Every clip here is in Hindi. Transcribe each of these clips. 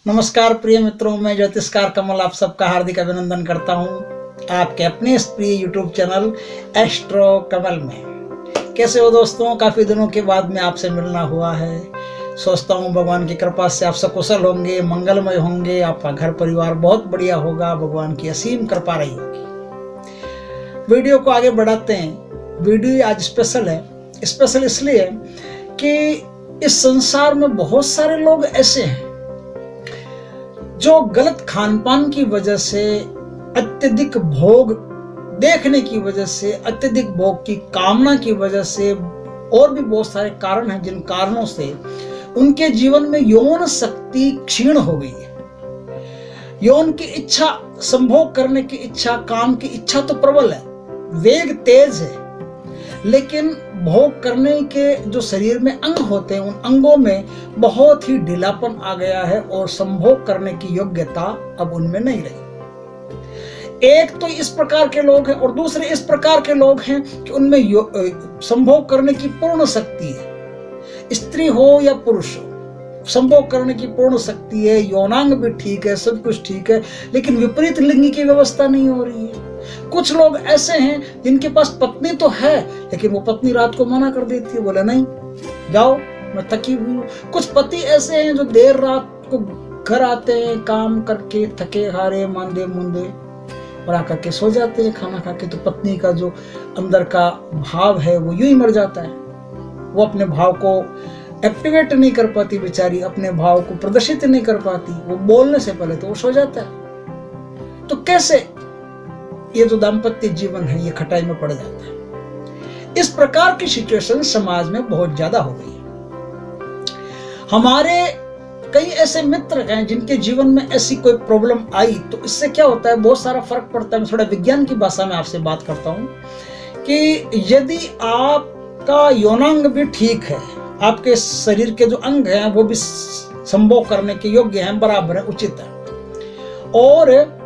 नमस्कार प्रिय मित्रों, मैं ज्योतिषकार कमल आप सबका हार्दिक अभिनंदन करता हूं आपके अपने इस प्रिय यूट्यूब चैनल एस्ट्रो कमल में। कैसे हो दोस्तों? काफ़ी दिनों के बाद में आपसे मिलना हुआ है। सोचता हूं भगवान की कृपा से आप सब कुशल होंगे, मंगलमय होंगे, आपका घर परिवार बहुत बढ़िया होगा, भगवान की असीम कृपा रही होगी। वीडियो को आगे बढ़ाते हैं। वीडियो आज स्पेशल है। स्पेशल इसलिए कि इस संसार में बहुत सारे लोग ऐसे हैं जो गलत खान पान की वजह से, अत्यधिक भोग देखने की वजह से, अत्यधिक भोग की कामना की वजह से, और भी बहुत सारे कारण हैं जिन कारणों से उनके जीवन में यौन शक्ति क्षीण हो गई है। यौन की इच्छा, संभोग करने की इच्छा, काम की इच्छा तो प्रबल है, वेग तेज है, लेकिन भोग करने के जो शरीर में अंग होते हैं उन अंगों में बहुत ही ढीलापन आ गया है और संभोग करने की योग्यता अब उनमें नहीं रही। एक तो इस प्रकार के लोग हैं और दूसरे इस प्रकार के लोग हैं कि उनमें संभोग करने की पूर्ण शक्ति है। स्त्री हो या पुरुष हो, संभोग करने की पूर्ण शक्ति है, यौनांग भी ठीक है, सब कुछ ठीक है, लेकिन विपरीत लिंग की व्यवस्था नहीं हो रही है। कुछ लोग ऐसे हैं जिनके पास पत्नी तो है, लेकिन वो पत्नी रात को मना कर देती है, बोले नहीं जाओ मैं थकी हुई हूँ। कुछ पति ऐसे हैं जो देर रात को घर आते हैं, काम करके थके हारे मांदे मुंदे, और आकर के सो जाते हैं खाना खा के। तो पत्नी का जो अंदर का भाव है वो यूं ही मर जाता है। वो अपने भाव को एक्टिवेट नहीं कर पाती बेचारी, अपने भाव को प्रदर्शित नहीं कर पाती। वो बोलने से पहले तो वो सो जाता है। तो कैसे ये जो दाम्पत्य जीवन है ये खटाई में पड़ जाता है। इस प्रकार की सिचुएशन समाज में बहुत ज्यादा हो गई है। हमारे कई ऐसे मित्र हैं जिनके जीवन में ऐसी कोई प्रॉब्लम आई तो इससे क्या होता है, बहुत सारा फर्क पड़ता है। मैं थोड़ा विज्ञान की भाषा में आपसे बात करता हूं कि यदि आपका यौनांग भी ठीक है, आपके शरीर के जो अंग हैं वो भी संभोग करने के योग्य हैं, बराबर है, उचित है, और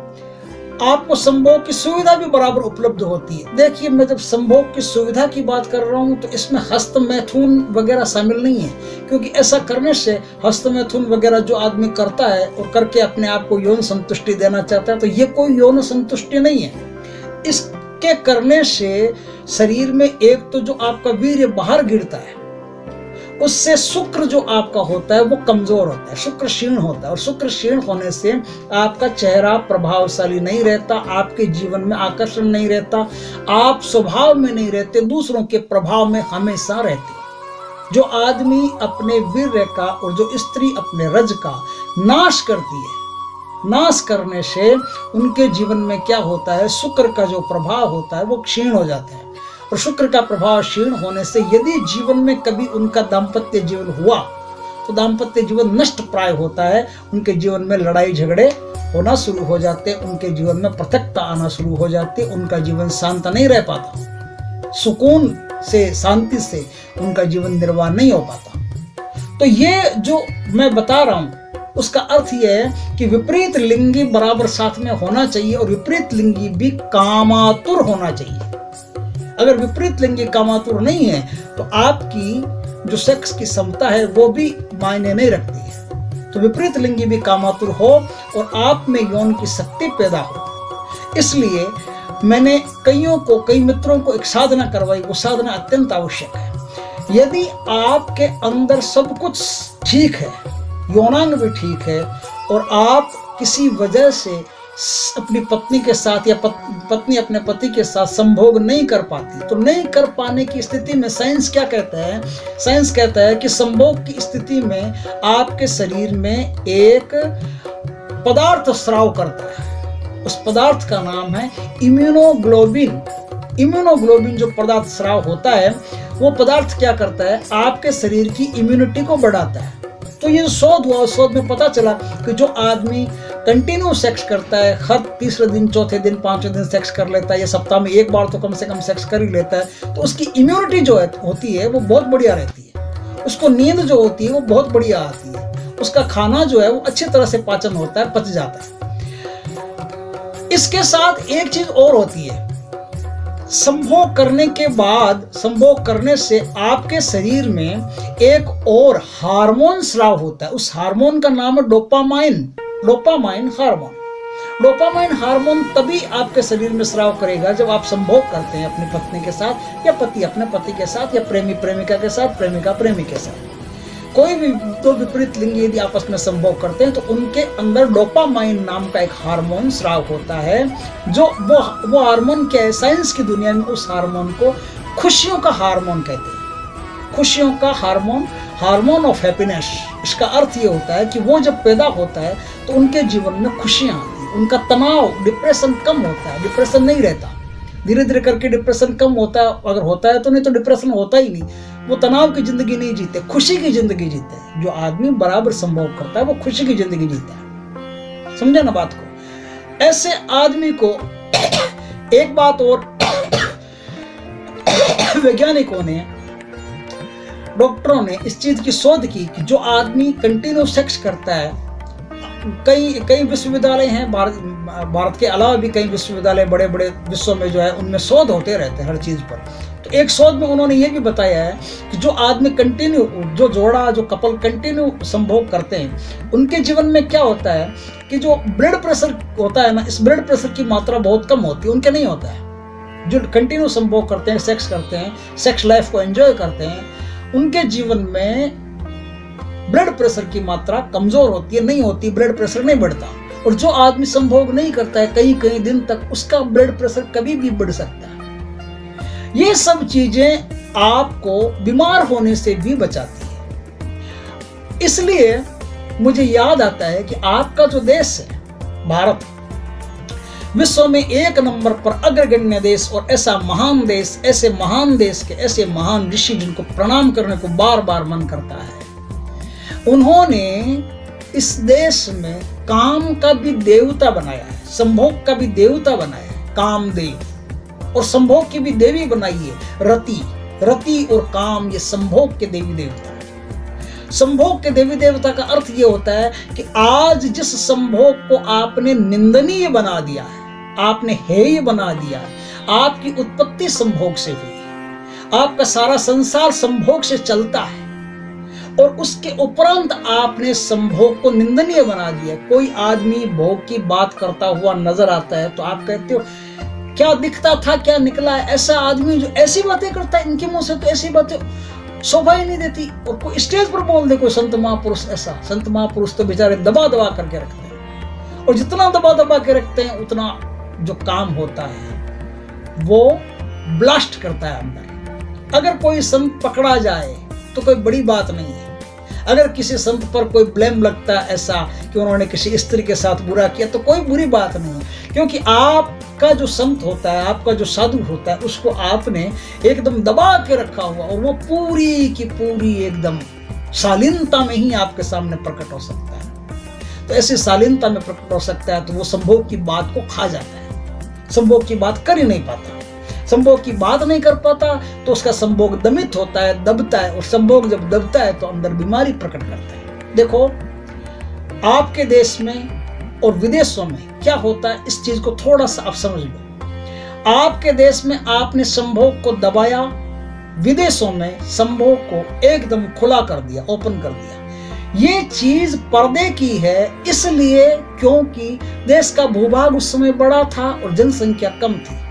आपको संभोग की सुविधा भी बराबर उपलब्ध होती है। देखिए, मैं जब संभोग की सुविधा की बात कर रहा हूं तो इसमें हस्त मैथुन वगैरह शामिल नहीं है, क्योंकि ऐसा करने से हस्त मैथुन वगैरह जो आदमी करता है और करके अपने आप को यौन संतुष्टि देना चाहता है तो ये कोई यौन संतुष्टि नहीं है। इसके करने से शरीर में एक तो जो आपका वीर्य बाहर गिरता है, उससे शुक्र जो आपका होता है वो कमजोर होता है, शुक्र क्षीण होता है, और शुक्र क्षीण होने से आपका चेहरा प्रभावशाली नहीं रहता, आपके जीवन में आकर्षण नहीं रहता, आप स्वभाव में नहीं रहते, दूसरों के प्रभाव में हमेशा रहते। जो आदमी अपने वीर्य का और जो स्त्री अपने रज का नाश करती है, नाश करने से उनके जीवन में क्या होता है, शुक्र का जो प्रभाव होता है वो क्षीण हो जाता है। और शुक्र का प्रभाव क्षीण होने से यदि जीवन में कभी उनका दाम्पत्य जीवन हुआ तो दाम्पत्य जीवन नष्ट प्राय होता है। उनके जीवन में लड़ाई झगड़े होना शुरू हो जाते, उनके जीवन में पृथकता आना शुरू हो जाती, उनका जीवन शांत नहीं रह पाता, सुकून से, शांति से उनका जीवन निर्वाह नहीं हो पाता। तो ये जो मैं बता रहा हूं उसका अर्थ यह है कि विपरीत लिंगी बराबर साथ में होना चाहिए और विपरीत लिंगी भी कामातुर होना चाहिए। अगर विपरीत लिंगी कामातुर नहीं है तो आपकी जो सेक्स की क्षमता है वो भी मायने नहीं रखती है। तो विपरीत लिंगी भी कामातुर हो और आप में यौन की शक्ति पैदा हो। इसलिए मैंने कई मित्रों को एक साधना करवाई। वो साधना अत्यंत आवश्यक है। यदि आपके अंदर सब कुछ ठीक है, यौनांग भी ठीक है, और आप किसी वजह से अपनी पत्नी के साथ या पत्नी अपने पति के साथ संभोग नहीं कर पाती, तो नहीं कर पाने की स्थिति में साइंस क्या कहता है? साइंस कहता है कि संभोग की स्थिति में आपके शरीर में एक पदार्थ स्राव करता है। उस पदार्थ का नाम है इम्यूनोग्लोबिन। इम्यूनोग्लोबिन जो पदार्थ स्राव होता है वो पदार्थ क्या करता है, आपके शरीर की इम्यूनिटी को बढ़ाता है। तो ये शोध हुआ, शोध में पता चला कि जो आदमी कंटिन्यू सेक्स करता है, हर तीसरे दिन, चौथे दिन, पांचवें दिन सेक्स कर लेता है, या सप्ताह में एक बार तो कम से कम सेक्स कर ही लेता है, तो उसकी इम्यूनिटी जो होती है वो बहुत बढ़िया रहती है। उसको नींद जो होती है वो बहुत बढ़िया आती है। उसका खाना जो है वो अच्छी तरह से पाचन होता है, पच जाता है। इसके साथ एक चीज और होती है, संभोग करने के बाद, संभोग करने से आपके शरीर में एक और हार्मोन स्राव होता है। उस हार्मोन का नाम है dopamine. Dopamine hormone. Dopamine hormone तभी आपके शरीर में स्राव करेगा जब आप संभोग करते हैं अपनी पत्नी के साथ, या पति अपने पति के साथ, या प्रेमी प्रेमिका के साथ, प्रेमिका प्रेमी के साथ। कोई भी दो विपरीत लिंग यदि आपस में संभोग करते हैं तो उनके अंदर डोपामाइन नाम का एक हार्मोन स्राव होता है, जो वो हार्मोन क्या है, साइंस की दुनिया में उस हार्मोन को खुशियों का हार्मोन कहते हैं। खुशियों का हार्मोन, हार्मोन ऑफ हैप्पीनेस। इसका अर्थ ये होता है कि वो जब पैदा होता है तो उनके जीवन में खुशियाँ आती हैं, उनका तनाव, डिप्रेशन कम होता है, डिप्रेशन नहीं रहता। धीरे धीरे करके डिप्रेशन कम होता है, अगर होता है तो, नहीं तो डिप्रेशन होता ही नहीं। वो तनाव की जिंदगी नहीं जीते, खुशी की जिंदगी जीते हैं। जो आदमी बराबर संभोग करता है वो खुशी की जिंदगी जीता है। समझा ना बात को? ऐसे आदमी को एक बात और वैज्ञानिकों ने, डॉक्टरों ने इस चीज की शोध की कि जो आदमी कंटिन्यू सेक्स करता है, कई विश्वविद्यालय हैं भारत के अलावा भी कई विश्वविद्यालय बड़े बड़े विश्व में जो है उनमें शोध होते रहते हैं हर चीज पर। तो एक शोध में उन्होंने ये भी बताया है कि जो आदमी कंटिन्यू, जो जोड़ा, जो कपल कंटिन्यू संभोग करते हैं, उनके जीवन में क्या होता है कि जो ब्लड प्रेशर होता है ना, इस ब्लड प्रेशर की मात्रा बहुत कम होती है, उनके नहीं होता है। जो कंटिन्यू संभोग करते हैं, सेक्स करते हैं, सेक्स लाइफ को एंजॉय करते हैं, उनके जीवन में ब्लड प्रेशर की मात्रा कमजोर होती है, नहीं होती, ब्लड प्रेशर नहीं बढ़ता। और जो आदमी संभोग नहीं करता है कई कई दिन तक, उसका ब्लड प्रेशर कभी भी बढ़ सकता है। ये सब चीजें आपको बीमार होने से भी बचाती है। इसलिए मुझे याद आता है कि आपका जो देश है भारत, विश्व में 1 नंबर पर अग्रगण्य देश, और ऐसा महान देश, ऐसे महान देश के ऐसे महान ऋषि जिनको प्रणाम करने को बार बार मन करता है, उन्होंने इस देश में काम का भी देवता बनाया है, संभोग का भी देवता बनाया है, कामदेव, और संभोग की भी देवी बनाई है रति। रति और काम ये संभोग के देवी देवता है। संभोग के देवी देवता का अर्थ ये होता है कि आज जिस संभोग को आपने निंदनीय बना दिया है, आपने हेय बना दिया है, आपकी उत्पत्ति संभोग से हुई, आपका सारा संसार संभोग से चलता है, और उसके उपरांत आपने संभोग को निंदनीय बना दिया। कोई आदमी भोग की बात करता हुआ नजर आता है तो आप कहते हो क्या दिखता था क्या निकला है। ऐसा आदमी जो ऐसी बातें करता है, इनके मुंह से तो ऐसी बातें शोभा ही नहीं देती। और कोई स्टेज पर बोल दे कोई संत महापुरुष, ऐसा संत महापुरुष तो बेचारे दबा दबा करके रखते हैं, और जितना दबा दबा के रखते हैं उतना जो काम होता है वो ब्लास्ट करता है अंदर। अगर कोई संत पकड़ा जाए तो कोई बड़ी बात नहीं है। अगर किसी संत पर कोई ब्लेम लगता है ऐसा कि उन्होंने किसी स्त्री के साथ बुरा किया, तो कोई बुरी बात नहीं है, क्योंकि आपका जो संत होता है, आपका जो साधु होता है, उसको आपने एकदम दबा के रखा हुआ, और वो पूरी की पूरी एकदम शालीनता में ही आपके सामने प्रकट हो सकता है। तो ऐसी शालीनता में प्रकट हो सकता है तो वो संभोग की बात को खा जाता है, संभोग की बात कर ही नहीं पाता। संभोग की बात नहीं कर पाता तो उसका संभोग दमित होता है, दबता है, और संभोग जब दबता है तो अंदर बीमारी प्रकट करता है। देखो आपके देश में और विदेशों में क्या होता है, इस चीज को थोड़ा सा आप समझ लो। आपके देश में आपने संभोग को दबाया, विदेशों में संभोग को एकदम खुला कर दिया, ओपन कर दिया। ये चीज पर्दे की है, इसलिए क्योंकि देश का भूभाग उस समय बड़ा था और जनसंख्या कम थी।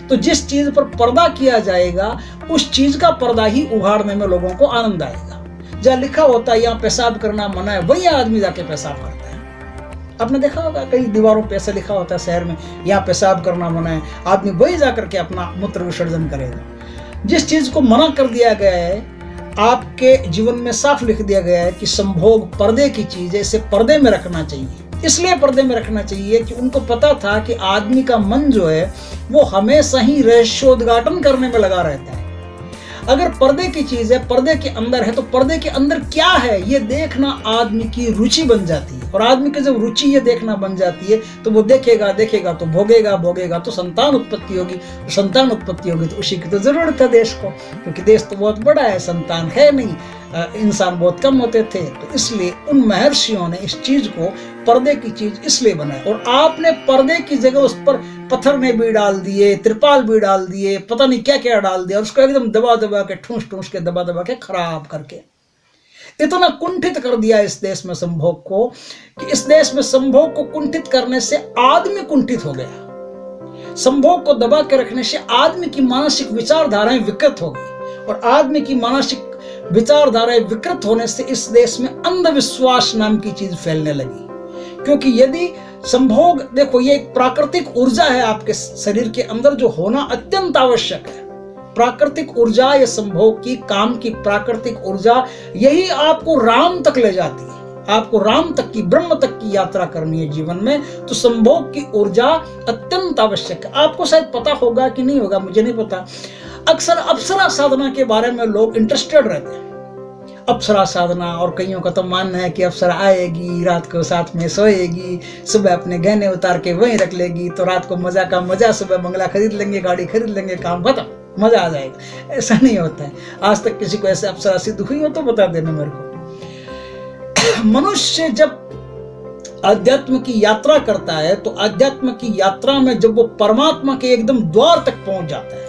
तो जिस चीज पर पर्दा किया जाएगा उस चीज का पर्दा ही उघाड़ने में लोगों को आनंद आएगा। जहाँ लिखा होता है यहाँ पेशाब करना मना है, वही आदमी जाके पेशाब करता है। आपने देखा होगा कई दीवारों पे ऐसा लिखा होता है शहर में, यहाँ पेशाब करना मना है, आदमी वही जाकर के अपना मूत्र विसर्जन करेगा। जिस चीज को मना कर दिया गया है, आपके जीवन में साफ लिख दिया गया है कि संभोग पर्दे की चीज है, इसे पर्दे में रखना चाहिए। इसलिए पर्दे में रखना चाहिए कि उनको पता था कि आदमी का मन जो है वो हमेशा ही रहस्योद्घाटन करने में लगा रहता है। अगर पर्दे की चीज है, पर्दे के अंदर है, तो पर्दे के अंदर क्या है ये देखना आदमी की रुचि बन जाती है। और आदमी की जब रुचि ये देखना बन जाती है तो वो देखेगा देखेगा तो भोगेगा, भोगेगा तो संतान उत्पत्ति होगी, संतान उत्पत्ति होगी तो उसी की तो जरूरत है देश को, क्योंकि देश तो बहुत बड़ा है, संतान है नहीं, इंसान बहुत कम होते थे। तो इसलिए उन महर्षियों ने इस चीज को पर्दे की चीज इसलिए बनाई, और आपने पर्दे की जगह उस पर पत्थर ने भी डाल दिए, त्रिपाल भी डाल दिए, पता नहीं क्या क्या डाल दिया, और उसको एकदम दबा दबा के ठूस ठूस के दबा दबा के खराब करके इतना कुंठित कर दिया इस देश में संभोग को कि इस देश में संभोग को कुंठित करने से आदमी कुंठित हो गया। संभोग को दबा के रखने से आदमी की मानसिक विचारधाराएं विकृत हो गई, और आदमी की मानसिक विचारधाराएं विकृत होने से इस देश में अंधविश्वास नाम की चीज फैलने लगी। क्योंकि यदि संभोग, देखो ये एक प्राकृतिक ऊर्जा है आपके शरीर के अंदर जो होना अत्यंत आवश्यक है। प्राकृतिक ऊर्जा या संभोग की, काम की प्राकृतिक ऊर्जा, यही आपको राम तक ले जाती है। आपको राम तक की, ब्रह्म तक की यात्रा करनी है जीवन में, तो संभोग की ऊर्जा अत्यंत आवश्यक है। आपको शायद पता होगा कि नहीं होगा, मुझे नहीं पता, अक्सर अप्सरा साधना के बारे में लोग इंटरेस्टेड रहते हैं। अप्सरा साधना, और कईयों का तो मानना है कि अप्सरा आएगी, रात को साथ में सोएगी, सुबह अपने गहने उतार के वहीं रख लेगी, तो रात को मजा का मजा, सुबह बंगला खरीद लेंगे, गाड़ी खरीद लेंगे, काम खत्म, मजा आ जाएगा। ऐसा नहीं होता है। आज तक किसी को ऐसे अप्सरा सिद्ध हुई हो तो बता देना मेरे को। मनुष्य जब अध्यात्म की यात्रा करता है तो अध्यात्म की यात्रा में जब वो परमात्मा के एकदम द्वार तक पहुंच जाता है,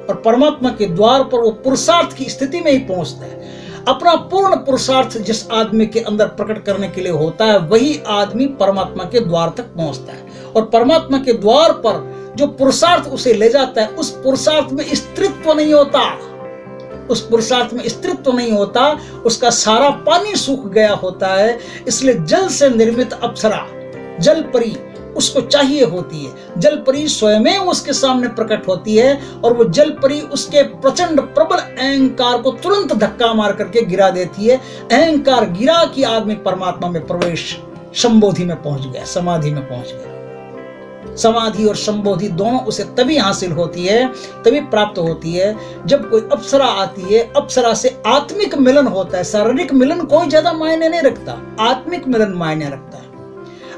और परमात्मा के द्वार पर वो पुरुषार्थ की स्थिति में ही पहुंचता है। अपना पूर्ण पुरुषार्थ जिस आदमी के अंदर प्रकट करने के लिए होता है, वही आदमी परमात्मा के द्वार तक पहुंचता है। और परमात्मा के द्वार पर जो पुरुषार्थ उसे ले जाता है, उस पुरुषार्थ में स्त्रीत्व नहीं होता, उस पुरुषार्थ में स्त्रीत्व नहीं होता, उसका सारा पानी सूख गया होता है। इसलिए जल से निर्मित अप्सरा, जल परी उसको चाहिए होती है। जल परी स्वयं उसके सामने प्रकट होती है, और वो जल परी उसके प्रचंड प्रबल अहंकार को तुरंत धक्का मार करके गिरा देती है। अहंकार गिरा कि आदमी परमात्मा में प्रवेश, संबोधि में पहुंच गया, समाधि में पहुंच गया। समाधि और संबोधि दोनों उसे तभी हासिल होती है, तभी प्राप्त होती है जब कोई अप्सरा आती है। अप्सरा से आत्मिक मिलन होता है। शारीरिक मिलन कोई ज्यादा मायने नहीं रखता, आत्मिक मिलन मायने रखता है।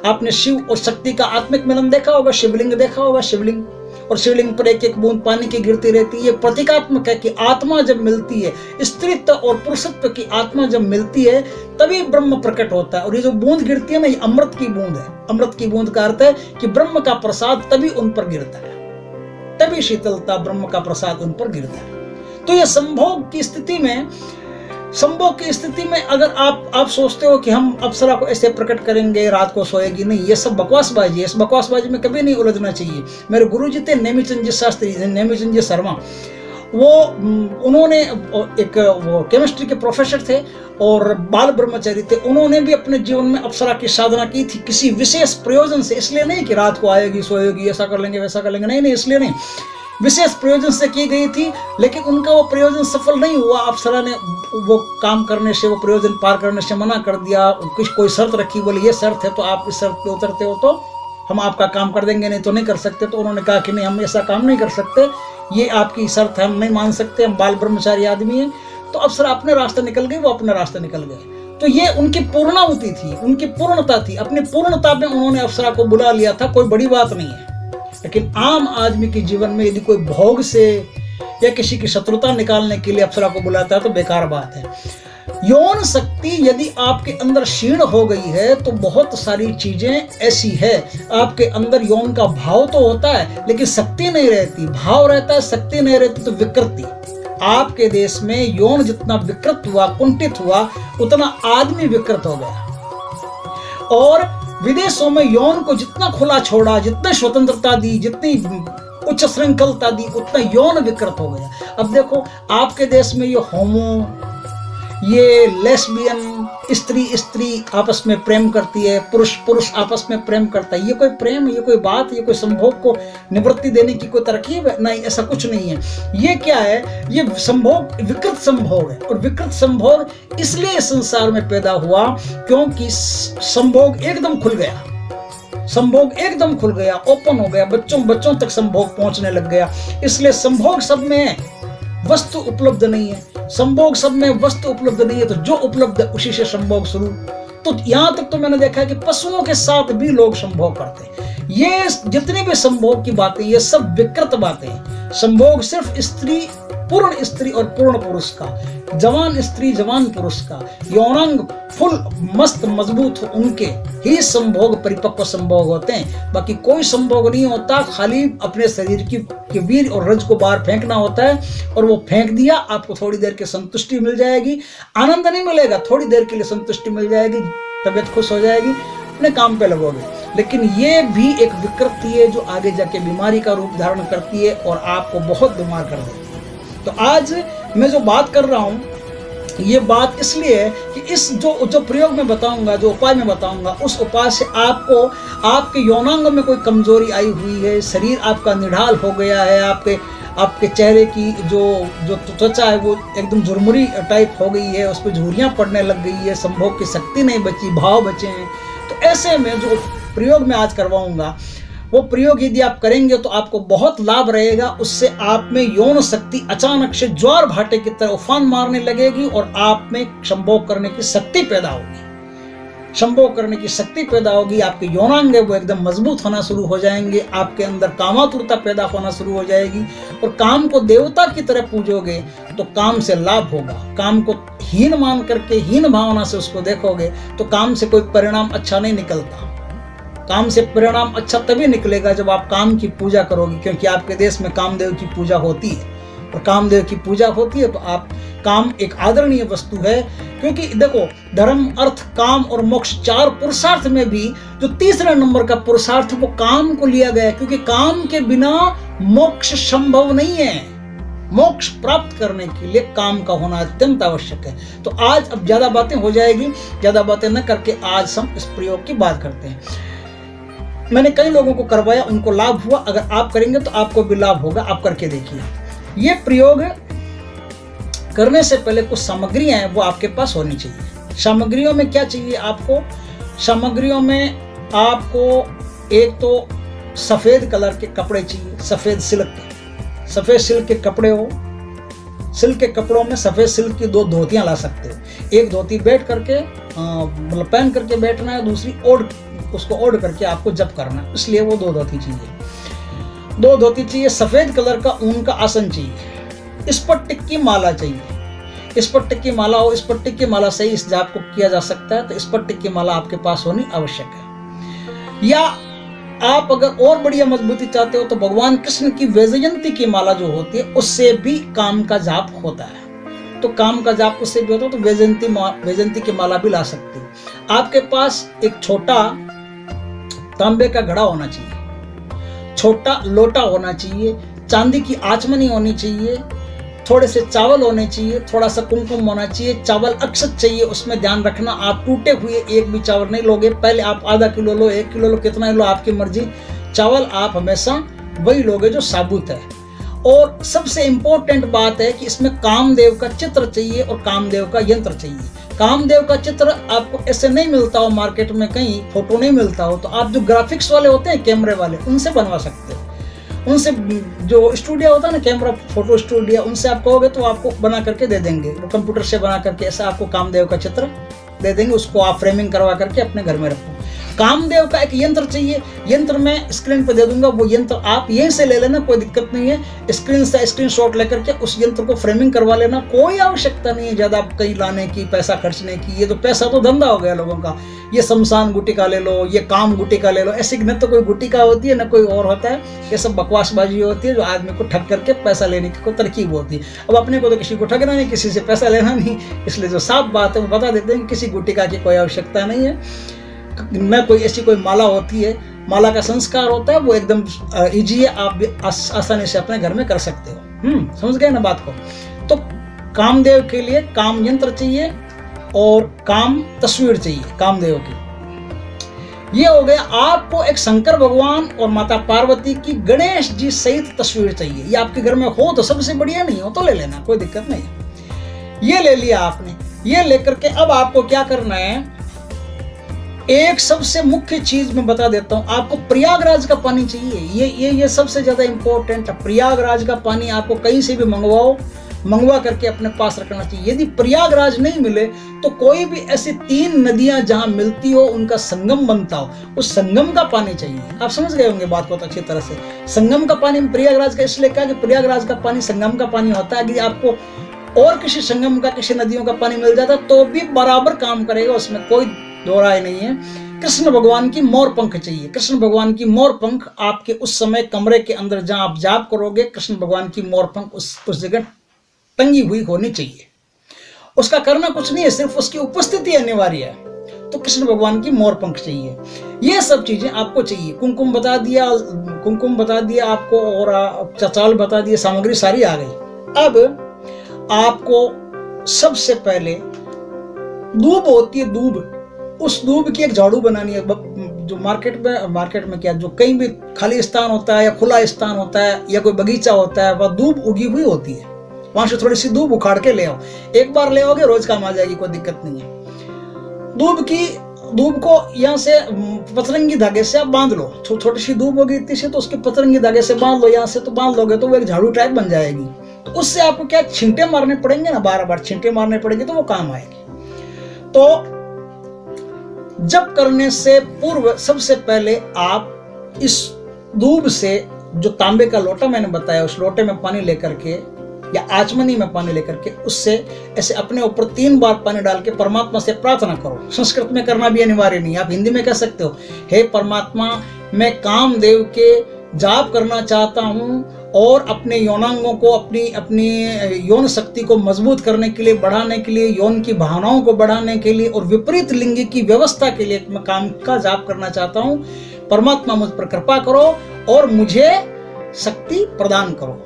आपने शिव और शक्ति का आत्मिक मिलन देखा होगा, शिवलिंग देखा होगा, शिवलिंग, और शिवलिंग पर एक एक बूंद पानी की गिरती रहती है। ये प्रतीकात्मक है कि आत्मा जब मिलती है, स्त्रीत्व और पुरुषत्व की आत्मा जब मिलती है, तभी ब्रह्म प्रकट होता है। और ये जो बूंद गिरती है ना, ये अमृत की बूंद है। अमृत की बूंद का अर्थ है कि ब्रह्म का प्रसाद तभी उन पर गिरता है, तभी शीतलता, ब्रह्म का प्रसाद उन पर गिरता है। तो ये संभोग की स्थिति में, संभोग की स्थिति में अगर आप सोचते हो कि हम अप्सरा को ऐसे प्रकट करेंगे, रात को सोएगी नहीं, ये सब बकवासबाजी है। इस बकवासबाजी में कभी नहीं उलझना चाहिए। मेरे गुरुजी थे नेमिचंद जी शास्त्री, नेमिचंद जी शर्मा, उन्होंने एक वो केमिस्ट्री के प्रोफेसर थे और बाल ब्रह्मचारी थे। उन्होंने भी अपने जीवन में अप्सरा की साधना की थी, किसी विशेष प्रयोजन से। इसलिए नहीं कि रात को आएगी, सोएगी, ऐसा कर लेंगे, वैसा कर लेंगे, नहीं, इसलिए नहीं, विशेष प्रयोजन से की गई थी। लेकिन उनका वो प्रयोजन सफल नहीं हुआ। अप्सरा ने वो काम करने से, वो प्रयोजन पार करने से मना कर दिया। कोई शर्त रखी, बोले ये शर्त है तो आप इस शर्त पे उतरते हो तो हम आपका काम कर देंगे, नहीं तो नहीं कर सकते। तो उन्होंने कहा कि नहीं, हम ऐसा काम नहीं कर सकते, ये आपकी शर्त है, हम नहीं मान सकते, हम बाल ब्रह्मचारी आदमी हैं। तो अप्सरा अपने रास्ते निकल गए, वो अपने रास्ते निकल गए। तो ये उनकी पूर्णाहुति थी, उनकी पूर्णता थी। अपनी पूर्णता में उन्होंने अप्सरा को बुला लिया था, कोई बड़ी बात नहीं है। लेकिन आम आदमी के जीवन में यदि कोई भोग से या किसी की शत्रुता निकालने के लिए अप्सरा को बुलाता है तो बेकार बात है। यौन शक्ति यदि आपके अंदर क्षीण हो गई है तो बहुत सारी चीजें ऐसी है, आपके अंदर यौन का भाव तो होता है लेकिन शक्ति नहीं रहती। भाव रहता है, शक्ति नहीं रहती, तो विकृति। आपके देश में यौन जितना विकृत हुआ, कुंठित हुआ, उतना आदमी विकृत हो गया। और विदेशों में यौन को जितना खुला छोड़ा, जितनी स्वतंत्रता दी, जितनी उच्च श्रृंखलता दी, उतना यौन विकृत हो गया। अब देखो आपके देश में ये होमो, ये लेस्बियन, स्त्री आपस में प्रेम करती है, पुरुष आपस में प्रेम करता है। ये कोई प्रेम, ये कोई बात, ये कोई संभोग को निवृत्ति देने की कोई तरकीब है? नहीं, ऐसा कुछ नहीं है। ये क्या है? ये संभोग विकृत संभोग है। और विकृत संभोग इसलिए संसार में पैदा हुआ क्योंकि संभोग एकदम खुल गया, संभोग एकदम खुल गया, ओपन हो गया, बच्चों तक संभोग पहुंचने लग गया। इसलिए संभोग सब में वस्तु उपलब्ध नहीं है, संभोग सब में वस्तु उपलब्ध नहीं है, तो जो उपलब्ध है उसी से संभोग शुरू। तो यहां तक तो मैंने देखा है कि पशुओं के साथ भी लोग संभोग करते हैं। ये जितनी भी संभोग की बातें, ये सब विकृत बातें हैं। संभोग सिर्फ स्त्री पूर्ण स्त्री और पूर्ण पुरुष का, जवान स्त्री जवान पुरुष का यौनांग फुल मस्त मजबूत हो, उनके ही संभोग परिपक्व संभोग होते हैं। बाकी कोई संभोग नहीं होता, खाली अपने शरीर की वीर और रज को बाहर फेंकना होता है, और वो फेंक दिया, आपको थोड़ी देर की संतुष्टि मिल जाएगी। आनंद नहीं मिलेगा, थोड़ी देर के लिए संतुष्टि मिल जाएगी, तबीयत खुश हो जाएगी, अपने काम पे लगोगे। लेकिन ये भी एक विकृति है जो आगे जाके बीमारी का रूप धारण करती है और आपको बहुत बीमार कर देती है। तो आज मैं जो बात कर रहा हूँ, ये बात इसलिए है कि इस जो प्रयोग में बताऊंगा, जो उपाय में बताऊंगा, उस उपाय से आपको आपके यौनांग में कोई कमजोरी आई हुई है, शरीर आपका निढाल हो गया है, आपके चेहरे की जो त्वचा है वो एकदम झुरमुरी टाइप हो गई है, उस पर झुर्रियाँ पड़ने लग गई है, संभोग की शक्ति नहीं बची, भाव बचे हैं। तो ऐसे में जो प्रयोग मैं आज करवाऊंगा, वो प्रयोग यदि आप करेंगे तो आपको बहुत लाभ रहेगा। उससे आप में यौन शक्ति अचानक से ज्वार भाटे की तरह उफान मारने लगेगी और आप में संभोग करने की शक्ति पैदा होगी। संभोग करने की शक्ति पैदा होगी, आपके यौनांग है वो एकदम मजबूत होना शुरू हो जाएंगे, आपके अंदर कामातुरता पैदा होना शुरू हो जाएगी, और काम को देवता की तरह पूजोगे तो काम से लाभ होगा। काम को हीन मान करके, हीन भावना से उसको देखोगे तो काम से कोई परिणाम अच्छा नहीं निकलता। काम से परिणाम अच्छा तभी निकलेगा जब आप काम की पूजा करोगे, क्योंकि आपके देश में कामदेव की पूजा होती है, और कामदेव की पूजा होती है तो आप काम एक आदरणीय वस्तु है। क्योंकि देखो, धर्म अर्थ काम और मोक्ष, चार पुरुषार्थ में भी जो तीसरे नंबर का पुरुषार्थ वो काम को लिया गया है, क्योंकि काम के बिना मोक्ष संभव नहीं है। मोक्ष प्राप्त करने के लिए काम का होना अत्यंत आवश्यक है। तो आज अब ज्यादा बातें हो जाएगी, ज्यादा बातें न करके आज हम इस प्रयोग की बात करते हैं। मैंने कई लोगों को करवाया, उनको लाभ हुआ, अगर आप करेंगे तो आपको भी लाभ होगा, आप करके देखिए। ये प्रयोग करने से पहले कुछ सामग्रियां हैं वो आपके पास होनी चाहिए। सामग्रियों में क्या चाहिए आपको? सामग्रियों में आपको एक तो सफ़ेद कलर के कपड़े चाहिए, सफ़ेद सिल्क के कपड़े हो। सिल्क के कपड़ों में सफ़ेद सिल्क की 2 धोतियाँ ला सकते हो। एक धोती बैठ करके मतलब पहन करके बैठना है, दूसरी उसको ओढ़ करके आपको जप करना है, इसलिए वो 2 धोती चाहिए। 2 धोती चाहिए, सफ़ेद कलर का ऊन का आसन चाहिए, इस पर टिक्की माला चाहिए। इस पर टिक्की माला हो, इस पर टिक्की माला से ही इस जाप को किया जा सकता है, तो इस पर टिक्की माला आपके पास होनी आवश्यक है। या आप अगर और बढ़िया मजबूती चाहते हो तो भगवान कृष्ण की वैजयंती की माला जो होती है उससे भी काम का जाप होता है। तो काम का जाप उससे भी होता है, तो वैजयंती की माला भी ला सकते हो। आपके पास एक छोटा तांबे का घड़ा होना चाहिए, छोटा लोटा होना चाहिए, चांदी की आचमनी होनी चाहिए, थोड़े से चावल होने चाहिए, थोड़ा सा कुमकुम होना चाहिए, चावल अक्षत चाहिए। उसमें ध्यान रखना, आप टूटे हुए एक भी चावल नहीं लोगे, पहले आप आधा किलो लो, 1 किलो लो, कितना लो आपकी मर्जी। चावल आप हमेशा वही लोगे जो साबुत है। और सबसे इंपॉर्टेंट बात है कि इसमें कामदेव का चित्र चाहिए और कामदेव का यंत्र चाहिए। कामदेव का चित्र आपको ऐसे नहीं मिलता हो मार्केट में, कहीं फोटो नहीं मिलता हो, तो आप जो ग्राफिक्स वाले होते हैं कैमरे वाले, उनसे बनवा सकते हो। उनसे जो स्टूडियो होता है ना, कैमरा फोटो स्टूडियो, उनसे आप कहोगे तो आपको बना करके दे देंगे, वो कंप्यूटर से बना करके ऐसा आपको कामदेव का चित्र दे देंगे। उसको आप फ्रेमिंग करवा करके अपने घर में रखो। कामदेव का एक यंत्र चाहिए, यंत्र मैं स्क्रीन पे दे दूंगा, वो यंत्र आप यहीं से ले लेना, कोई दिक्कत नहीं है। स्क्रीन से स्क्रीनशॉट लेकर के उस यंत्र को फ्रेमिंग करवा लेना, कोई आवश्यकता नहीं है ज़्यादा कहीं लाने की, पैसा खर्चने की। ये तो पैसा तो धंधा हो गया लोगों का, ये शमशान गुटिका ले लो, ये काम गुटिका ले लो, ऐसी न तो कोई गुटिका होती है न कोई और होता है। ये सब बकवासबाजी होती है जो आदमी को ठग करके पैसा लेने की कोई तरकीब होती है। अब अपने को तो किसी को ठगना नहीं, किसी से पैसा लेना नहीं, इसलिए जो साफ बात है वो बता देते हैं, किसी गुटिका की कोई आवश्यकता नहीं है। न कोई ऐसी कोई माला होती है, माला का संस्कार होता है, वो एकदम इजी है, आप भी आसानी से अपने घर में कर सकते हो। समझ गए ना बात को? तो कामदेव के लिए काम यंत्र चाहिए और काम तस्वीर चाहिए कामदेव की। ये हो गया। आपको एक शंकर भगवान और माता पार्वती की गणेश जी सहित तस्वीर चाहिए। ये आपके घर में हो तो सबसे बढ़िया, नहीं हो तो ले लेना, कोई दिक्कत नहीं। ये ले लिया आपने। ये लेकर के अब आपको क्या करना है, एक सबसे मुख्य चीज मैं बता देता हूं आपको, प्रयागराज का पानी चाहिए। ये सबसे ज्यादा इंपॉर्टेंट है। प्रयागराज का पानी आपको कहीं से भी मंगवाओ, मंगवा करके अपने पास रखना चाहिए। यदि प्रयागराज नहीं मिले तो कोई भी ऐसी 3 नदियां जहां मिलती हो, उनका संगम बनता हो, उस संगम का पानी चाहिए। आप समझ गए होंगे बात को तो अच्छी तरह से। संगम का पानी प्रयागराज का इसलिए कहा कि प्रयागराज का पानी संगम का पानी होता है कि आपको और किसी संगम का, किसी नदियों का पानी मिल जाता तो भी बराबर काम करेगा, उसमें कोई दो राय नहीं है। कृष्ण भगवान की मोर पंख चाहिए। कृष्ण भगवान की मोर पंख आपके उस समय कमरे के अंदर जहां आप जाप करोगे, कृष्ण भगवान की मोर पंख उस जगह टंगी हुई होनी चाहिए। उसका करना कुछ नहीं है, सिर्फ उसकी उपस्थिति अनिवार्य है। तो कृष्ण भगवान की मोर पंख चाहिए। ये सब चीजें आपको चाहिए। कुमकुम बता दिया आपको, और चावल बता दिए, सामग्री सारी आ गई। अब आपको सबसे पहले दूब होती है, दूब, उस दूब की एक झाड़ू बनानी है। जो मार्केट में क्या, जो कहीं भी खाली स्थान होता है या खुला स्थान होता है या कोई बगीचा होता है, वह दूब उगी हुई होती है। वहां से थोड़ी सी दूब उखाड़ के ले आओ। एक बार ले आओगे रोज काम आ जाएगी, कोई दिक्कत नहीं है। दूब को यहाँ से पतरंगी धागे से आप बांध लो। छोटी सी दूब होगी इतनी सी, तो उसके पतरंगी धागे से बांध लो। यहाँ से तो बांध लोगे तो वो एक झाड़ू टाइप बन जाएगी। तो उससे आपको क्या छींटे मारने पड़ेंगे ना, बार छींटे मारने पड़ेंगे तो वो काम आएगी। तो जप करने से पूर्व सबसे पहले आप इस दूब से, जो तांबे का लोटा मैंने बताया, उस लोटे में पानी लेकर के या आचमनी में पानी लेकर के उससे ऐसे अपने ऊपर 3 बार पानी डाल के परमात्मा से प्रार्थना करो। संस्कृत में करना भी अनिवार्य नहीं, आप हिंदी में कह सकते हो। हे परमात्मा, मैं कामदेव के जाप करना चाहता हूँ और अपने यौनांगों को, अपनी यौन शक्ति को मजबूत करने के लिए, बढ़ाने के लिए, यौन की भावनाओं को बढ़ाने के लिए और विपरीत लिंग की व्यवस्था के लिए मैं काम का जाप करना चाहता हूँ। परमात्मा मुझ पर कृपा करो और मुझे शक्ति प्रदान करो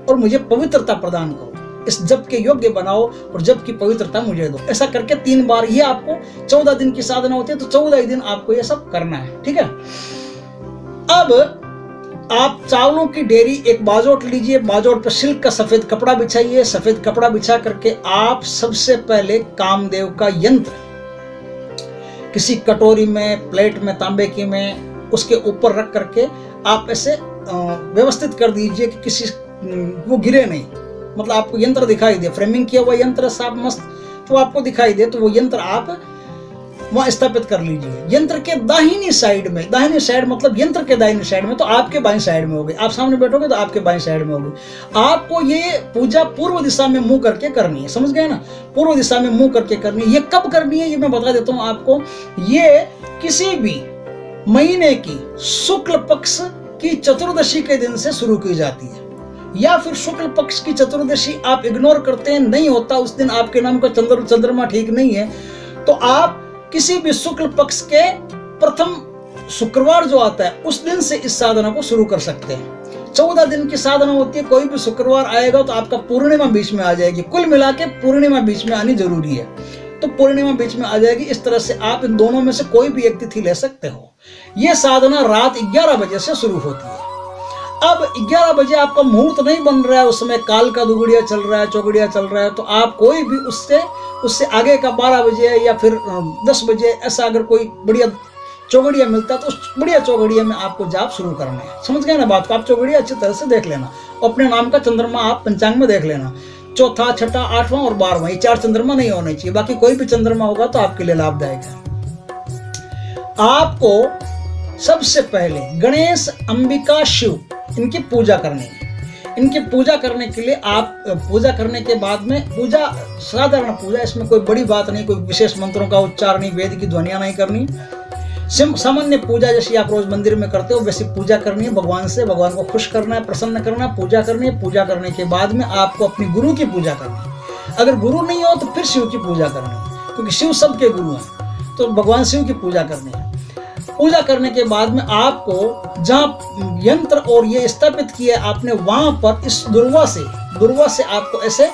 और मुझे पवित्रता प्रदान करो। इस जप के योग्य बनाओ और जप की पवित्रता मुझे दो। ऐसा करके 3 बार, ये आपको 14 दिन की साधना होती है, तो 14 ही दिन आपको ये सब करना है। ठीक है। अब आप चावलों की ढेरी एक बाजोट लीजिए। बाजोट पर सिल्क का सफेद कपड़ा बिछाइए। सफेद कपड़ा बिछा करके आप सबसे पहले कामदेव का यंत्र किसी कटोरी में, प्लेट में, तांबे की में, उसके ऊपर रख करके आप ऐसे व्यवस्थित कर दीजिए कि किसी वो गिरे नहीं। मतलब आपको यंत्र दिखाई दे, फ्रेमिंग किया हुआ यंत्र साफ मस्त तो आपको दिखाई दे, तो वो यंत्र आप वहां स्थापित कर लीजिए। यंत्र के दाहिनी साइड में, दाहिनी साइड मतलब यंत्र के दाहिनी साइड में, तो आपके बाईं साइड में होगी। आप सामने बैठोगे तो आपके बाईं साइड में होगी। आपको ये पूजा पूर्व दिशा में मुंह करके करनी है, समझ गए ना? पूर्व दिशा में मुंह करके करनी है। ये कब करनी है ये मैं बता देता हूँ आपको। ये किसी भी महीने की शुक्ल पक्ष की चतुर्दशी के दिन से शुरू की जाती है, या फिर शुक्ल पक्ष की चतुर्दशी आप इग्नोर करते हैं, नहीं होता उस दिन, आपके नाम का चंद्रमा ठीक नहीं है, तो आप किसी भी शुक्ल पक्ष के प्रथम शुक्रवार जो आता है उस दिन से इस साधना को शुरू कर सकते हैं। 14 दिन की साधना होती है। कोई भी शुक्रवार आएगा तो आपका पूर्णिमा बीच में आ जाएगी। कुल मिला के पूर्णिमा बीच में आनी जरूरी है, तो पूर्णिमा बीच में आ जाएगी। इस तरह से आप इन दोनों में से कोई भी एक तिथि ले सकते हो। यह साधना रात 11 बजे से शुरू होती है। अब 11 बजे आपका मुहूर्त नहीं बन रहा है, उस समय काल का दुगड़िया चल रहा है, चौगड़िया चल रहा है, तो आप कोई भी उससे आगे का 12 बजे या फिर 10 बजे ऐसा अगर कोई बढ़िया चौगड़िया मिलता है तो उस बढ़िया चौगड़िया में आपको जाप शुरू करना है। समझ गए ना बात को? आप चौगड़िया अच्छी तरह से देख लेना और अपने नाम का चंद्रमा आप पंचांग में देख लेना। चौथा, छठा, 8वां और 12वां, ये 4 चंद्रमा नहीं होने चाहिए। बाकी कोई भी चंद्रमा होगा तो आपके लिए लाभदायक है। आपको सबसे पहले गणेश, अंबिका, शिव, इनकी पूजा करनी है। इनकी पूजा करने के लिए आप पूजा करने के बाद में पूजा, साधारण पूजा, इसमें कोई बड़ी बात नहीं, कोई विशेष मंत्रों का उच्चारण नहीं, वेद की ध्वनियां नहीं करनी। सामान्य पूजा जैसी आप रोज मंदिर में करते हो वैसी पूजा करनी है। भगवान से, भगवान को खुश करना है, प्रसन्न करना है, पूजा करनी है। पूजा करने के बाद में आपको अपनी गुरु की पूजा करनी है। अगर गुरु नहीं हो तो फिर शिव की पूजा करनी है, क्योंकि शिव सबके गुरु हैं, तो भगवान शिव की पूजा करनी है। पूजा करने के बाद में आपको जहाँ यंत्र और ये स्थापित किया आपने, वहां पर इस दुर्वा से आपको ऐसे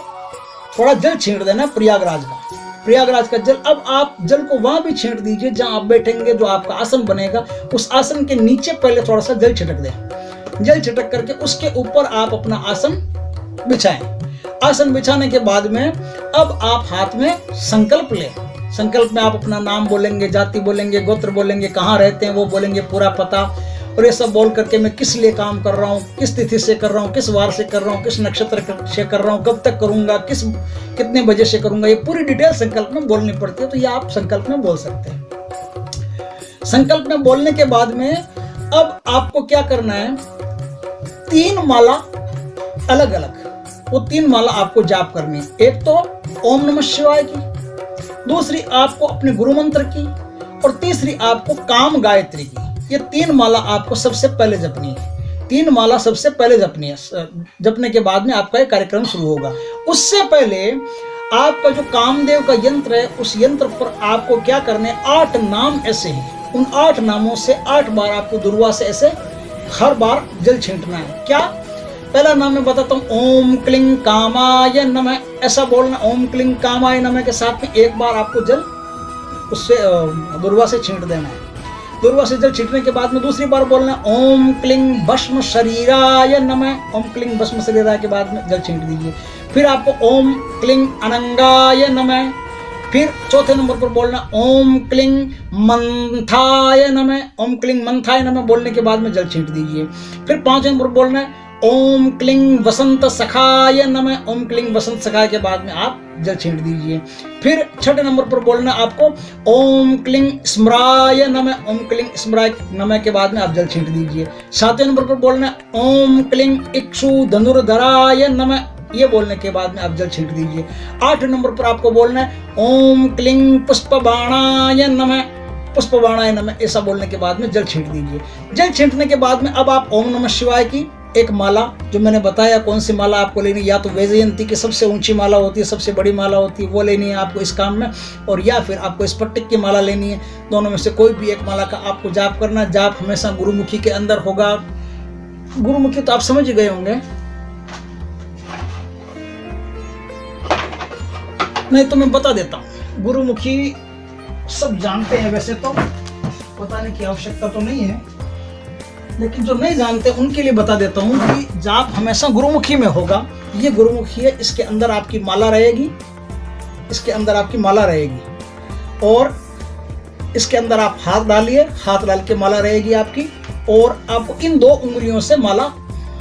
थोड़ा जल छींट देना, प्रयागराज का जल। अब आप जल को वहां भी छींट दीजिए जहां आप बैठेंगे, जो आपका आसन बनेगा उस आसन के नीचे पहले थोड़ा सा जल छिटक दें। जल छिटक करके उसके ऊपर आप अपना आसन बिछाएं। आसन बिछाने के बाद में अब आप हाथ में संकल्प लें। संकल्प में आप अपना नाम बोलेंगे, जाति बोलेंगे, गोत्र बोलेंगे, कहाँ रहते हैं वो बोलेंगे, पूरा पता, और ये सब बोल करके मैं किस लिए काम कर रहा हूँ, किस तिथि से कर रहा हूँ, किस वार से कर रहा हूँ, किस नक्षत्र से कर रहा हूँ, कब तक करूँगा, कितने बजे से करूँगा, ये पूरी डिटेल संकल्प में बोलनी पड़ती है। तो ये आप संकल्प में बोल सकते हैं। संकल्प में बोलने के बाद में अब आपको क्या करना है, 3 माला अलग अलग, वो 3 माला आपको जाप करनी है। एक तो ओम नमः शिवाय की, दूसरी आपको अपने गुरु मंत्र की, और तीसरी आपको काम गायत्री की। ये 3 माला आपको सबसे पहले जपनी है। 3 माला सबसे पहले जपनी है। जपने के बाद में आपका ये कार्यक्रम शुरू होगा। उससे पहले आपका जो कामदेव का यंत्र है, उस यंत्र पर आपको क्या करना है, 8 नाम ऐसे हैं। उन 8 नामों से 8 बार आपको दुर्वा से ऐसे हर बार जल छींटना है। क्या, पहला नाम मैं बताता हूँ, ओम क्लिंग कामाय नमः, ऐसा बोलना। ओम क्लिंग कामाय नमः के साथ में एक बार आपको जल उससे दुर्वा से छींट देना है। दुर्वा से जल छींटने के बाद में दूसरी बार बोलना है, ओम क्लिंग भस्म शरीराय नमः। ओम क्लिंग भस्म शरीराय के बाद में जल छींट दीजिए। फिर आपको ओम क्लिंग अनंगाय नमः। फिर चौथे नंबर पर बोलना ओम क्लिंग मंथाय नमः। ओम क्लिंग मंथाय नमः बोलने के बाद में जल छींट दीजिए। फिर 5वें नंबर बोलना है ओम क्लिंग वसंत सखाय नमः। ओम क्लिंग वसंत सखाय के बाद में आप जल छींट दीजिए। फिर 6ठे नंबर पर बोलना आपको ओम क्लिंग स्मराय नमः। ओम क्लिंग स्मराय नमः के बाद में आप जल छींट दीजिए। 7वें नंबर पर बोलना ओम क्लिंग इक्षु धनुर्धराय नमः। ये बोलने के बाद में आप जल छींट दीजिए। 8 नंबर पर आपको बोलना है ओम क्लिंग पुष्पबाणाय नमः। पुष्पबाणाय नमः ऐसा बोलने के बाद में जल छींट दीजिए। जल छींटने के बाद में अब आप ओम नमः शिवाय की एक माला, जो मैंने बताया कौन सी माला आपको लेनी, या तो वैजयंती की सबसे ऊंची माला होती है, सबसे बड़ी माला होती है, वो लेनी है आपको इस काम में, और या फिर आपको स्फटिक की माला लेनी है। दोनों में से कोई भी एक माला का आपको जाप करना। जाप हमेशा गुरुमुखी के अंदर होगा। गुरुमुखी तो आप समझ ही गए होंगे, नहीं तो मैं बता देता हूँ। गुरुमुखी सब जानते हैं, वैसे तो बताने की आवश्यकता तो नहीं है, लेकिन जो नहीं जानते उनके लिए बता देता हूँ कि जाप हमेशा गुरुमुखी में होगा। ये गुरुमुखी है, इसके अंदर आपकी माला रहेगी, इसके अंदर आपकी माला रहेगी, और इसके अंदर आप हाथ डालिए, हाथ डाल के माला रहेगी आपकी, और आपको इन 2 उंगलियों से माला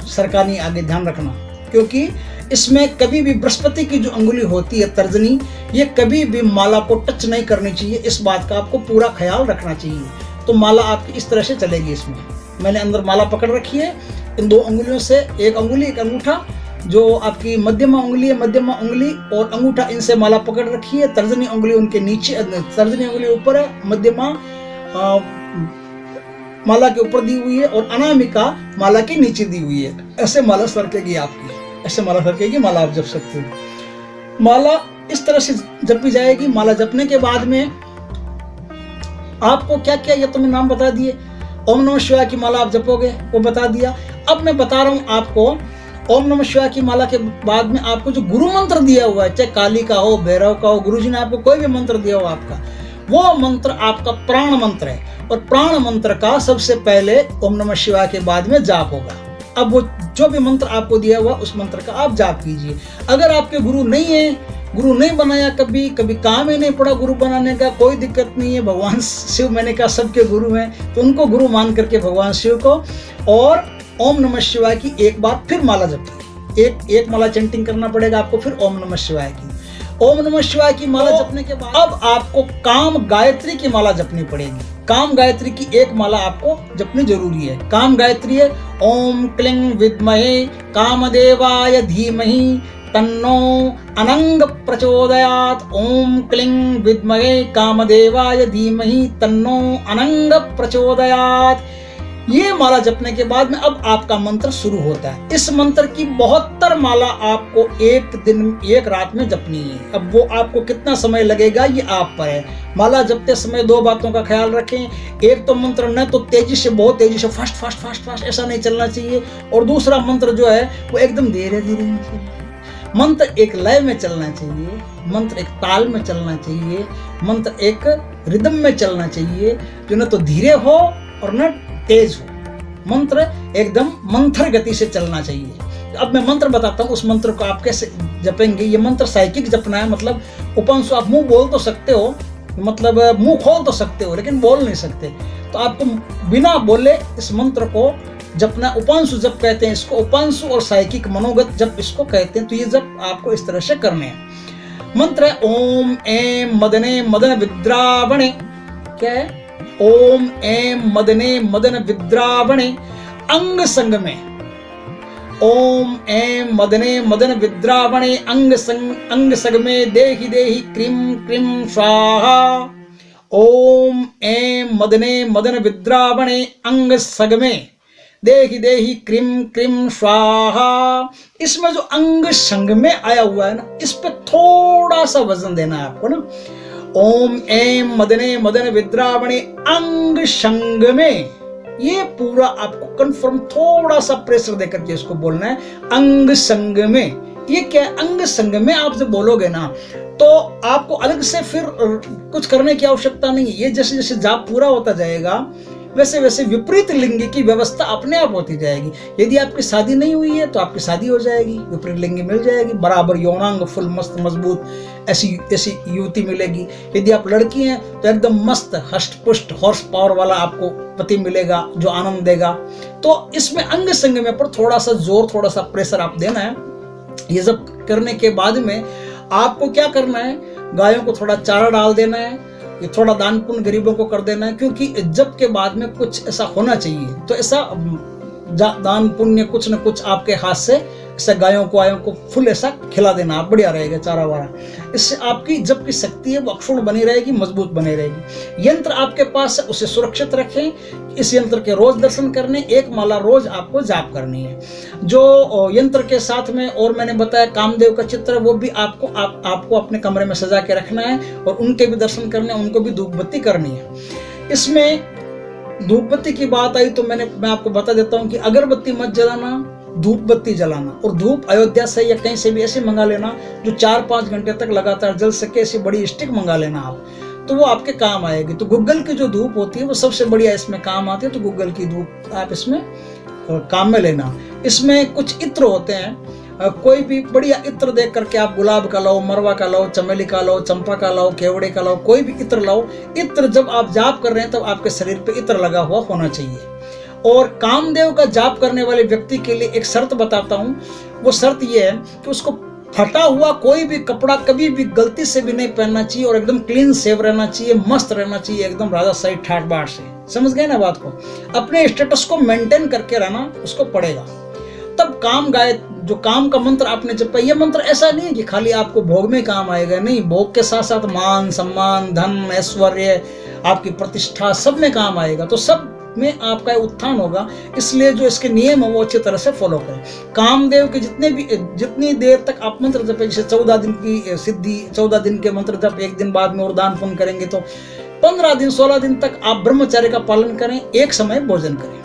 सरकानी, आगे ध्यान रखना, क्योंकि इसमें कभी भी बृहस्पति की जो अंगुली होती है तर्जनी, ये कभी भी माला को टच नहीं करनी चाहिए। इस बात का आपको पूरा ख्याल रखना चाहिए। तो माला आपकी इस तरह से चलेगी। इसमें मैंने अंदर माला पकड़ रखी है इन 2 अंगुलियों से, एक अंगुली एक अंगूठा, जो आपकी मध्यमा उंगली है, मध्यमा उंगली और अंगूठा, इनसे माला पकड़ रखी है। तर्जनी उंगली उनके नीचे, तर्जनी उंगली ऊपर है, मध्यमा माला के ऊपर दी हुई है, और अनामिका माला के नीचे दी हुई है। ऐसे माला सरकेगी आपकी, ऐसे माला सरकेगी, माला आप जप सकते हो। माला इस तरह से जपी जाएगी। माला जपने के बाद में आपको क्या क्या, ये तो मैं नाम बता दिए। ओम नमः शिवाय की माला आप जपोगे, वो बता दिया। अब मैं बता रहा हूँ आपको, ओम नमः शिवाय की माला के बाद में आपको जो गुरु मंत्र दिया हुआ है, चाहे काली का हो, भैरव का हो, गुरुजी ने आपको कोई भी मंत्र दिया हो आपका, वो मंत्र आपका प्राण मंत्र है। और प्राण मंत्र का सबसे पहले ओम नमः शिवाय के बाद में जाप होगा। अब वो जो भी मंत्र आपको दिया हुआ उस मंत्र का आप जाप कीजिए। अगर आपके गुरु नहीं है, गुरु नहीं बनाया, कभी काम ही नहीं पड़ा गुरु बनाने का, कोई दिक्कत नहीं है। भगवान शिव, मैंने कहा सबके गुरु हैं, तो उनको गुरु मान करके भगवान शिव को और ओम नमः शिवाय की एक बार फिर माला जपी। एक माला चैंटिंग करना पड़ेगा आपको, फिर ओम नमः शिवाय की। ओम नमः शिवाय की माला जपने के बाद अब आपको काम गायत्री की माला जपनी पड़ेगी। काम गायत्री की एक माला आपको जपनी जरूरी है। काम गायत्री है ओम क्लिंग विद्महे कामदेवाय धीमहि तन्नो अनंग प्रचोदयात्। ओम क्लिंग विद्महे कामदेवाय धीमहि तन्नो अनंग प्रचोदयात्। ये माला जपने के बाद में अब आपका मंत्र शुरू होता है। इस मंत्र की 72 माला आपको एक दिन एक रात में जपनी है। अब वो आपको कितना समय लगेगा ये आप पर है। माला जपते समय 2 बातों का ख्याल रखें। एक तो मंत्र न तो तेजी से, बहुत तेजी से फास्ट ऐसा नहीं चलना चाहिए, और दूसरा मंत्र जो है वो एकदम धीरे धीरे मंत्र एक लय में चलना चाहिए, मंत्र एक ताल में चलना चाहिए, मंत्र एक रिदम में चलना चाहिए, जो न तो धीरे हो और न तेज हो। मंत्र एकदम मंथर गति से चलना चाहिए। अब मैं मंत्र बताता हूँ, उस मंत्र को आप कैसे जपेंगे। ये मंत्र साइकिक जपना है, मतलब उपंश आप मुंह बोल तो सकते हो, मतलब मुंह खोल तो सकते हो, लेकिन बोल नहीं सकते। तो आपको बिना बोले इस मंत्र को जपना। उपांशु जप कहते हैं इसको, उपांशु और साइकिक मनोगत जप इसको कहते हैं। तो ये जप आपको इस तरह से करने हैं। मंत्र है ओम ऐं मदने मदन विद्रावणे। क्या है? ओम ऐं मदने मदन विद्रावणे अंग संग में। ओम ऐं मदने मदन विद्रावणे अंग संग में देहि देहि क्रीं क्रीं स्वाहा। ओम ऐं मदने मदन विद्रावणे अंग संग में देहि देहि क्रीं क्रीं स्वाहा। इसमें जो अंग संग में आया हुआ है ना, इस पे थोड़ा सा वजन देना है आपको ना। ओम ऐं मदने मदन विद्रावणे अंग संग में, ये पूरा आपको कंफर्म थोड़ा सा प्रेशर देकर के इसको बोलना है, अंग संग में। ये क्या है? अंग संग में आप जब बोलोगे ना तो आपको अलग से फिर कुछ करने की आवश्यकता नहीं है। ये जैसे जैसे जाप पूरा होता जाएगा वैसे वैसे विपरीत लिंगी की व्यवस्था अपने आप होती जाएगी। यदि आपकी शादी नहीं हुई है तो आपकी शादी हो जाएगी, विपरीत लिंगी मिल जाएगी, बराबर यौनांग फुल मस्त मजबूत ऐसी युवती मिलेगी। यदि आप लड़की हैं तो एकदम मस्त हष्ट पुष्ट हॉर्स पावर वाला आपको पति मिलेगा जो आनंद देगा। तो इसमें अंग संग में पर थोड़ा सा जोर, थोड़ा सा प्रेशर आप देना है। ये सब करने के बाद में आपको क्या करना है? गायों को थोड़ा चारा डाल देना है, ये थोड़ा दान पुण्य गरीबों को कर देना है, क्योंकि जब के बाद में कुछ ऐसा होना चाहिए। तो ऐसा दान पुण्य कुछ न कुछ आपके हाथ से ऐसे गायों को फुल ऐसा खिला देना, आप बढ़िया रहेगा चारा वारा। इससे आपकी जब की शक्ति है वो अक्षुण बनी रहेगी, मजबूत बनी रहेगी। यंत्र आपके पास है उसे सुरक्षित रखें। इस यंत्र के रोज दर्शन करने, एक माला रोज आपको जाप करनी है। जो यंत्र के साथ में और मैंने बताया कामदेव का चित्र है, वो भी आपको अपने कमरे में सजा के रखना है और उनके भी दर्शन करने, उनको भी धूप बत्ती करनी है। इसमें धूप बत्ती की बात आई तो मैं आपको बता देता हूँ कि अगरबत्ती मत जलाना, धूप बत्ती जलाना। और धूप अयोध्या से या कहीं से भी ऐसे मंगा लेना जो 4-5 घंटे तक लगातार जल सके, ऐसी बड़ी स्टिक मंगा लेना आप, तो वो आपके काम आएगी। तो गूगल की जो धूप होती है वो सबसे बढ़िया इसमें काम आती है, तो गूगल की धूप आप इसमें काम में लेना। इसमें कुछ इत्र होते हैं, कोई भी बढ़िया इत्र देख करके आप गुलाब का लाओ, मरवा का लाओ, चमेली का लाओ, चंपा का लाओ, केवड़े का लाओ, कोई भी इत्र लाओ। इत्र जब आप जाप कर रहे हैं तब आपके शरीर पे इत्र लगा हुआ होना चाहिए। और कामदेव का जाप करने वाले व्यक्ति के लिए एक शर्त बताता हूँ। वो शर्त ये है कि उसको फटा हुआ कोई भी कपड़ा कभी भी गलती से भी नहीं पहनना चाहिए और एकदम क्लीन सेव रहना चाहिए, मस्त रहना चाहिए, एकदम राजा सही ठाट बाट से। समझ गए ना बात को? अपने स्टेटस को मेंटेन करके रहना उसको पड़ेगा, तब काम गाय। जो काम का मंत्र आपने जपा, ये मंत्र ऐसा नहीं है कि खाली आपको भोग में काम आएगा, नहीं, भोग के साथ साथ मान सम्मान, धन, ऐश्वर्य, आपकी प्रतिष्ठा सब में काम आएगा। तो सब में आपका उत्थान होगा। इसलिए जो इसके नियम है वो अच्छी तरह से फॉलो करें। कामदेव के जितनी देर तक आप मंत्र जपे, जैसे 14 दिन की सिद्धि, 14 दिन के मंत्र जप, एक दिन बाद में और दान पुण्य करेंगे, तो 15 दिन 16 दिन तक आप ब्रह्मचर्य का पालन करें। एक समय भोजन करें,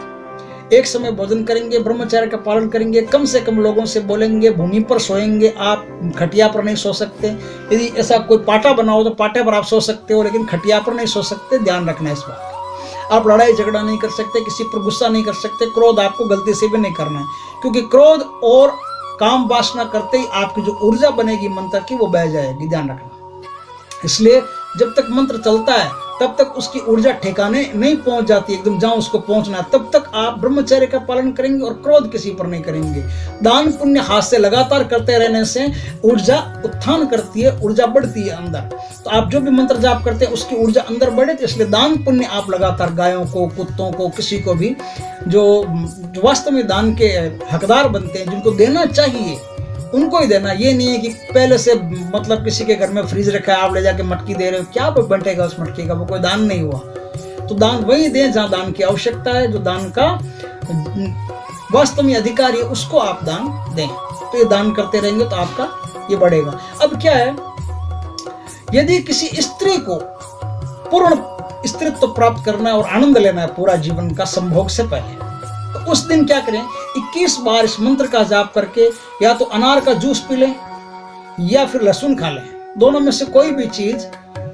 एक समय भोजन करेंगे, ब्रह्मचर्य का पालन करेंगे, कम से कम लोगों से बोलेंगे, भूमि पर सोएंगे, आप खटिया पर नहीं सो सकते। यदि ऐसा कोई पाटा बना हो तो पाटे पर आप सो सकते हो, लेकिन खटिया पर नहीं सो सकते, ध्यान रखना है इस बात। आप लड़ाई झगड़ा नहीं कर सकते, किसी पर गुस्सा नहीं कर सकते, क्रोध आपको गलती से भी नहीं करना है, क्योंकि क्रोध और काम वासना करते ही आपकी जो ऊर्जा बनेगी मंत्र की वो बह जाएगी, ध्यान रखना। इसलिए जब तक मंत्र चलता है तब तक उसकी ऊर्जा ठिकाने नहीं पहुंच जाती, एकदम जहां उसको पहुंचना है तब तक आप ब्रह्मचर्य का पालन करेंगे और क्रोध किसी पर नहीं करेंगे। दान पुण्य हाथ से लगातार करते रहने से ऊर्जा उत्थान करती है, ऊर्जा बढ़ती है अंदर। तो आप जो भी मंत्र जाप करते हैं उसकी ऊर्जा अंदर बढ़े, तो इसलिए दान पुण्य आप लगातार गायों को, कुत्तों को, किसी को भी जो वास्तव में दान के हकदार बनते हैं, जिनको देना चाहिए उनको ही देना। ये नहीं है कि पहले से मतलब किसी के घर में फ्रिज रखा है, आप ले जाके मटकी दे रहे हो, क्या बंटेगा उस मटकी का? वो कोई दान नहीं हुआ। तो दान वही दें जहाँ दान की आवश्यकता है, जो दान का वास्तव में अधिकारी है उसको आप दान दें। तो ये दान करते रहेंगे तो आपका ये बढ़ेगा। अब क्या है, यदि किसी स्त्री को पूर्ण स्त्रीत्व प्राप्त करना है और आनंद लेना है पूरा जीवन का संभोग से पहले, तो उस दिन क्या करें, 21 बार इस मंत्र का जाप करके या तो अनार का जूस पी लें या फिर लहसुन खा लें। दोनों में से कोई भी चीज,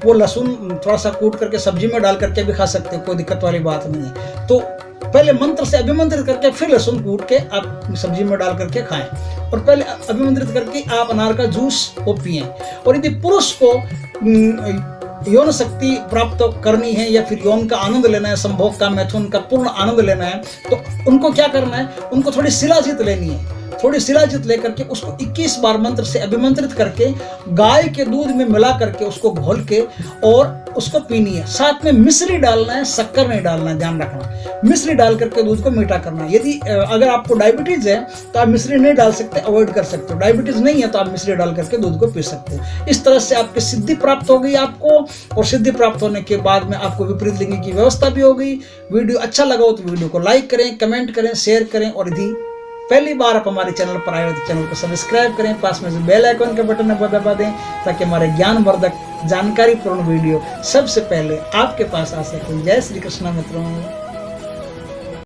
वो लहसुन थोड़ा सा कूट करके सब्जी में डाल करके भी खा सकते हैं, कोई दिक्कत वाली बात नहीं है। तो पहले मंत्र से अभिमंत्रित करके फिर लहसुन कूट के आप सब्जी में डाल करके खाएं, और पहले अभिमंत्रित करके आप अनार का जूस वो पिएं। और यदि पुरुष को यौन शक्ति प्राप्त करनी है या फिर यौन का आनंद लेना है, संभोग का, मैथुन का पूर्ण आनंद लेना है, तो उनको क्या करना है, उनको थोड़ी शिलाजीत लेनी है। थोड़ी शिलाजीत लेकर के उसको 21 बार मंत्र से अभिमंत्रित करके गाय के दूध में मिला करके उसको घोल के और उसको पीनी है। साथ में मिश्री डालना है, शक्कर नहीं डालना है, ध्यान रखना। मिश्री डाल करके दूध को मीठा करना है। यदि अगर आपको डायबिटीज है तो आप मिश्री नहीं डाल सकते, अवॉइड कर सकते हो। डायबिटीज नहीं है तो आप मिश्री डाल करके दूध को पी सकते हो। इस तरह से आपकी सिद्धि प्राप्त हो गई आपको, और सिद्धि प्राप्त होने के बाद में आपको विपरीत लिंग की व्यवस्था भी हो गई। वीडियो अच्छा लगा हो तो वीडियो को लाइक करें, कमेंट करें, शेयर करें, और यदि पहली बार आप हमारे चैनल पर आए हो तो चैनल को सब्सक्राइब करें, पास में जो बेल आइकन के बटन को दबा दें ताकि हमारे ज्ञानवर्धक जानकारीपूर्ण वीडियो सबसे पहले आपके पास आ सके। जय श्री कृष्ण मित्रों।